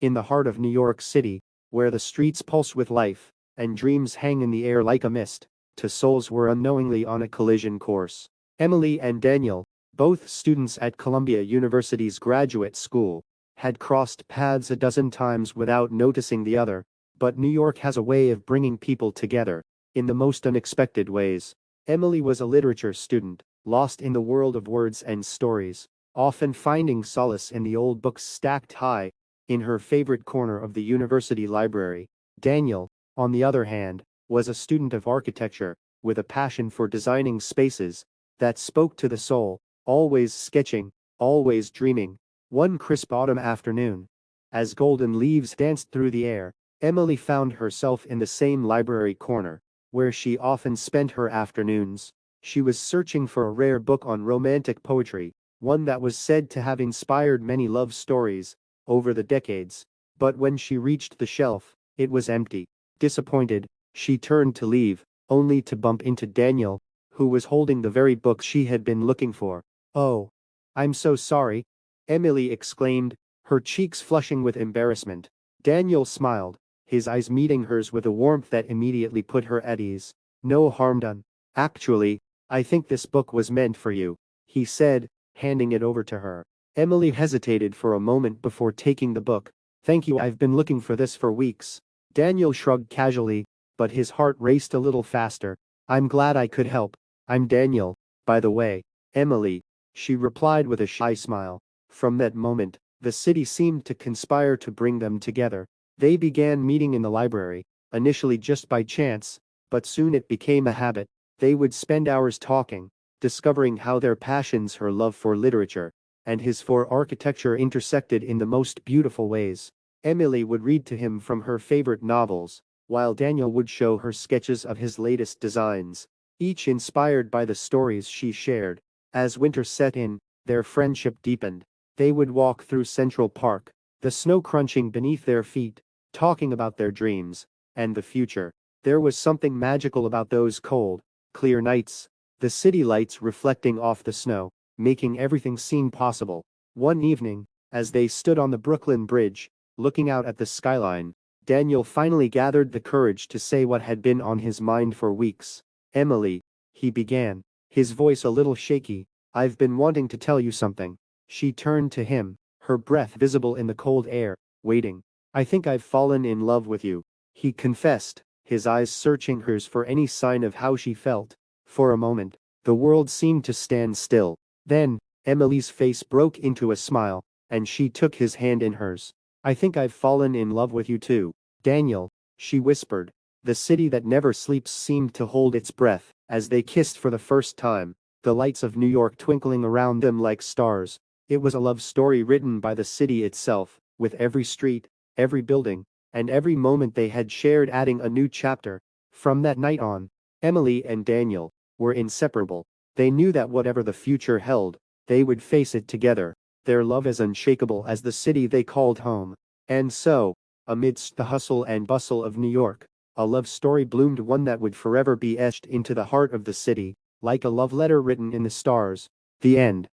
In the heart of New York City, where the streets pulse with life, and dreams hang in the air like a mist, two souls were unknowingly on a collision course. Emily and Daniel, both students at Columbia University's graduate school, had crossed paths a dozen times without noticing the other, but New York has a way of bringing people together, in the most unexpected ways. Emily was a literature student, lost in the world of words and stories, often finding solace in the old books stacked high in her favorite corner of the university library. Daniel, on the other hand, was a student of architecture, with a passion for designing spaces that spoke to the soul, always sketching, always dreaming. One crisp autumn afternoon, as golden leaves danced through the air, Emily found herself in the same library corner, where she often spent her afternoons. She was searching for a rare book on romantic poetry, one that was said to have inspired many love stories over the decades. But when she reached the shelf, it was empty. Disappointed, she turned to leave, only to bump into Daniel, who was holding the very book she had been looking for. "Oh, I'm so sorry," Emily exclaimed, her cheeks flushing with embarrassment. Daniel smiled, his eyes meeting hers with a warmth that immediately put her at ease. "No harm done. Actually, I think this book was meant for you," he said, handing it over to her. Emily hesitated for a moment before taking the book. "Thank you, I've been looking for this for weeks." Daniel shrugged casually, but his heart raced a little faster. "I'm glad I could help. I'm Daniel, by the way." "Emily," she replied with a shy smile. From that moment, the city seemed to conspire to bring them together. They began meeting in the library, initially just by chance, but soon it became a habit. They would spend hours talking, discovering how their passions, her love for literature and his for architecture, intersected in the most beautiful ways. Emily would read to him from her favorite novels, while Daniel would show her sketches of his latest designs, each inspired by the stories she shared. As winter set in, their friendship deepened. They would walk through Central Park, the snow crunching beneath their feet, talking about their dreams and the future. There was something magical about those cold, clear nights, the city lights reflecting off the snow, making everything seem possible. One evening, as they stood on the Brooklyn Bridge, looking out at the skyline, Daniel finally gathered the courage to say what had been on his mind for weeks. "Emily," he began, his voice a little shaky, "I've been wanting to tell you something." She turned to him, her breath visible in the cold air, waiting. "I think I've fallen in love with you," he confessed, his eyes searching hers for any sign of how she felt. For a moment, the world seemed to stand still. Then, Emily's face broke into a smile, and she took his hand in hers. "I think I've fallen in love with you too, Daniel," she whispered. The city that never sleeps seemed to hold its breath as they kissed for the first time, the lights of New York twinkling around them like stars. It was a love story written by the city itself, with every street, every building, and every moment they had shared adding a new chapter. From that night on, Emily and Daniel were inseparable. They knew that whatever the future held, they would face it together, their love as unshakable as the city they called home. And so, amidst the hustle and bustle of New York, a love story bloomed, one that would forever be etched into the heart of the city, like a love letter written in the stars. The end.